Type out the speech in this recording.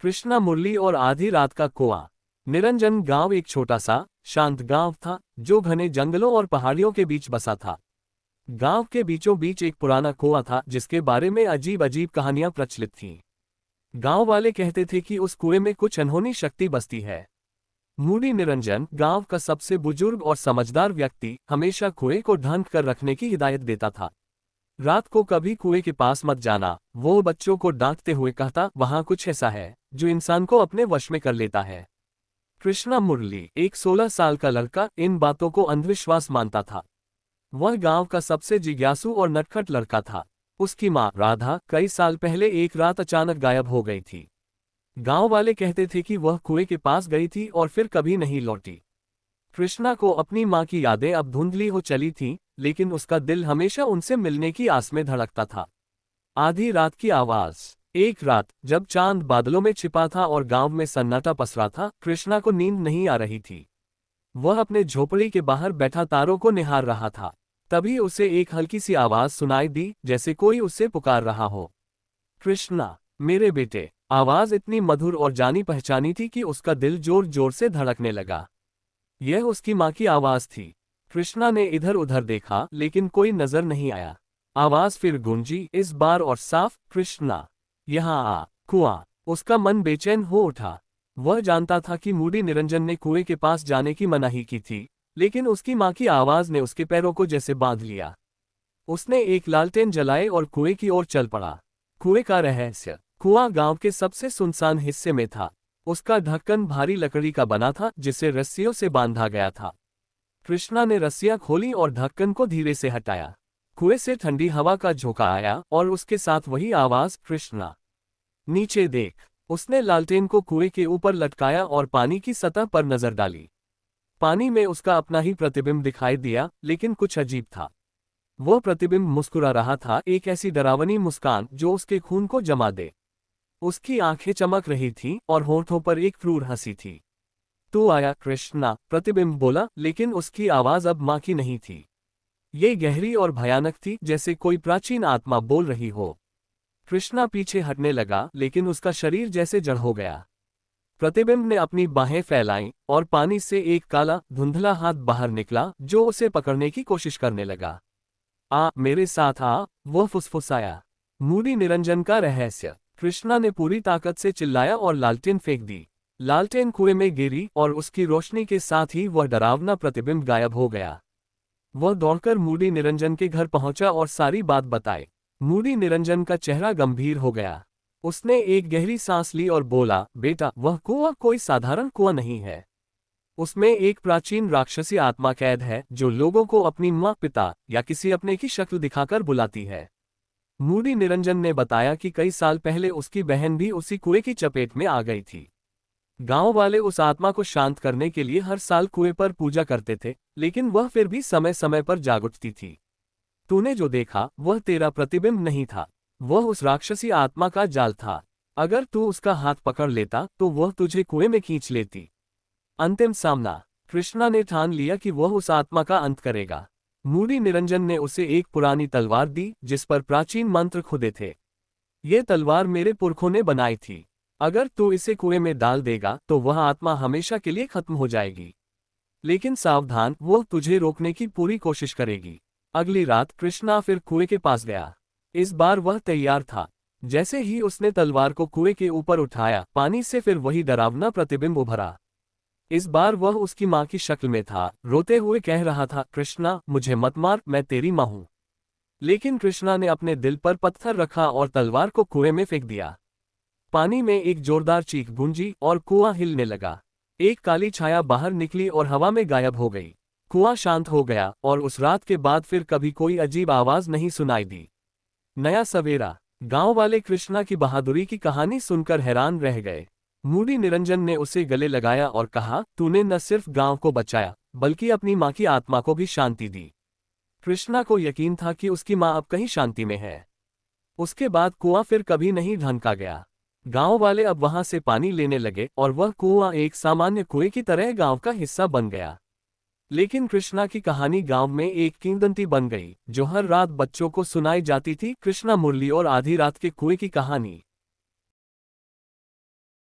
कृष्णा मुरली और आधी रात का कुआं। निरंजन गांव एक छोटा सा शांत गांव था जो घने जंगलों और पहाड़ियों के बीच बसा था। गांव के बीचों बीच एक पुराना कुआं था जिसके बारे में अजीब अजीब कहानियां प्रचलित थीं। गांव वाले कहते थे कि उस कुएं में कुछ अनहोनी शक्ति बसती है। मूडी निरंजन, गांव का सबसे बुजुर्ग और समझदार व्यक्ति, हमेशा कुएं को ढंक कर रखने की हिदायत देता था। रात को कभी कुएं के पास मत जाना, वो बच्चों को डांटते हुए कहता, वहां कुछ ऐसा है जो इंसान को अपने वश में कर लेता है। कृष्णा मुरली, एक 16 साल का लड़का, इन बातों को अंधविश्वास मानता था। वह गांव का सबसे जिज्ञासु और नटखट लड़का था। उसकी मां राधा कई साल पहले एक रात अचानक गायब हो गई थी। गांव वाले कहते थे कि वह कुएं के पास गई थी और फिर कभी नहीं लौटी। कृष्णा को अपनी मां की यादें अब धुंधली हो चली थीं, लेकिन उसका दिल हमेशा उनसे मिलने की आस में धड़कता था। आधी रात की आवाज। एक रात जब चांद बादलों में छिपा था और गांव में सन्नाटा पसरा था, कृष्णा को नींद नहीं आ रही थी। वह अपने झोपड़ी के बाहर बैठा तारों को निहार रहा था। तभी उसे एक हल्की सी आवाज सुनाई दी, जैसे कोई उसे पुकार रहा हो। कृष्णा, मेरे बेटे। आवाज इतनी मधुर और जानी पहचानी थी कि उसका दिल जोर जोर से धड़कने लगा। यह उसकी मां की आवाज थी। कृष्णा ने इधर उधर देखा, लेकिन कोई नजर नहीं आया। आवाज फिर गूंजी, इस बार और साफ, कृष्णा, यहाँ आ। कुआं। उसका मन बेचैन हो उठा। वह जानता था कि मूडी निरंजन ने कुएं के पास जाने की मनाही की थी, लेकिन उसकी मां की आवाज ने उसके पैरों को जैसे बांध लिया। उसने एक लालटेन जलाए और कुएं की ओर चल पड़ा। कुएं का रहस्य। कुआं गांव के सबसे सुनसान हिस्से में था। उसका ढक्कन भारी लकड़ी का बना था जिसे रस्सियों से बांधा गया था। कृष्णा ने रस्सियां खोली और ढक्कन को धीरे से हटाया। कुएं से ठंडी हवा का झोंका आया और उसके साथ वही आवाज, कृष्णा, नीचे देख। उसने लालटेन को कुएं के ऊपर लटकाया और पानी की सतह पर नजर डाली। पानी में उसका अपना ही प्रतिबिंब दिखाई दिया, लेकिन कुछ अजीब था। वो प्रतिबिंब मुस्कुरा रहा था, एक ऐसी डरावनी मुस्कान जो उसके खून को जमा दे। उसकी आंखें चमक रही थीं और होठों पर एक क्रूर हंसी थी। तू आया कृष्णा, प्रतिबिंब बोला, लेकिन उसकी आवाज अब मां की नहीं थी। ये गहरी और भयानक थी, जैसे कोई प्राचीन आत्मा बोल रही हो। कृष्णा पीछे हटने लगा, लेकिन उसका शरीर जैसे जड़ हो गया। प्रतिबिंब ने अपनी बाहें फैलाईं और पानी से एक काला धुंधला हाथ बाहर निकला जो उसे पकड़ने की कोशिश करने लगा। आ, मेरे साथ आ, वह फुसफुसाया। मूडी निरंजन का रहस्य। कृष्णा ने पूरी ताकत से चिल्लाया और लालटेन फेंक दी। लालटेन कुएं में गिरी और उसकी रोशनी के साथ ही वह डरावना प्रतिबिंब गायब हो गया। वह दौड़कर मूडी निरंजन के घर पहुंचा और सारी बात बताई। मूडी निरंजन का चेहरा गंभीर हो गया। उसने एक गहरी सांस ली और बोला, बेटा, वह कुआं कोई साधारण कुआं नहीं है। उसमें एक प्राचीन राक्षसी आत्मा कैद है जो लोगों को अपनी मां, पिता या किसी अपने की शक्ल दिखाकर बुलाती है। मूडी निरंजन ने बताया कि कई साल पहले उसकी बहन भी उसी कुएं की चपेट में आ गई थी। गांव वाले उस आत्मा को शांत करने के लिए हर साल कुएं पर पूजा करते थे, लेकिन वह फिर भी समय समय पर जाग उठती थी। तूने जो देखा वह तेरा प्रतिबिंब नहीं था, वह उस राक्षसी आत्मा का जाल था। अगर तू उसका हाथ पकड़ लेता तो वह तुझे कुएं में खींच लेती। अंतिम सामना। कृष्णा ने ठान लिया कि वह उस आत्मा का अंत करेगा। मूडी निरंजन ने उसे एक पुरानी तलवार दी जिस पर प्राचीन मंत्र खुदे थे। ये तलवार मेरे पुरखों ने बनाई थी। अगर तू इसे कुएं में डाल देगा तो वह आत्मा हमेशा के लिए खत्म हो जाएगी। लेकिन सावधान, वह तुझे रोकने की पूरी कोशिश करेगी। अगली रात कृष्णा फिर कुएं के पास गया। इस बार वह तैयार था। जैसे ही उसने तलवार को कुएं के ऊपर उठाया, पानी से फिर वही डरावना प्रतिबिंब उभरा। इस बार वह उसकी मां की शक्ल में था, रोते हुए कह रहा था, कृष्णा, मुझे मत मार, मैं तेरी मां हूं। लेकिन कृष्णा ने अपने दिल पर पत्थर रखा और तलवार को कुएं में फेंक दिया। पानी में एक जोरदार चीख गूंजी और कुआं हिलने लगा। एक काली छाया बाहर निकली और हवा में गायब हो गई। कुआं शांत हो गया और उस रात के बाद फिर कभी कोई अजीब आवाज नहीं सुनाई दी। नया सवेरा। गांव वाले कृष्णा की बहादुरी की कहानी सुनकर हैरान रह गए। मूडी निरंजन ने उसे गले लगाया और कहा, तूने न सिर्फ गांव को बचाया, बल्कि अपनी मां की आत्मा को भी शांति दी। कृष्णा को यकीन था कि उसकी मां अब कहीं शांति में है। उसके बाद कुआं फिर कभी नहीं ढंका गया। गांव वाले अब वहां से पानी लेने लगे और वह कुआं एक सामान्य कुएं की तरह गांव का हिस्सा बन गया। लेकिन कृष्णा की कहानी गांव में एक किंवदंती बन गई, जो हर रात बच्चों को सुनाई जाती थी। कृष्णा मुरली और आधी रात के कुएं की कहानी।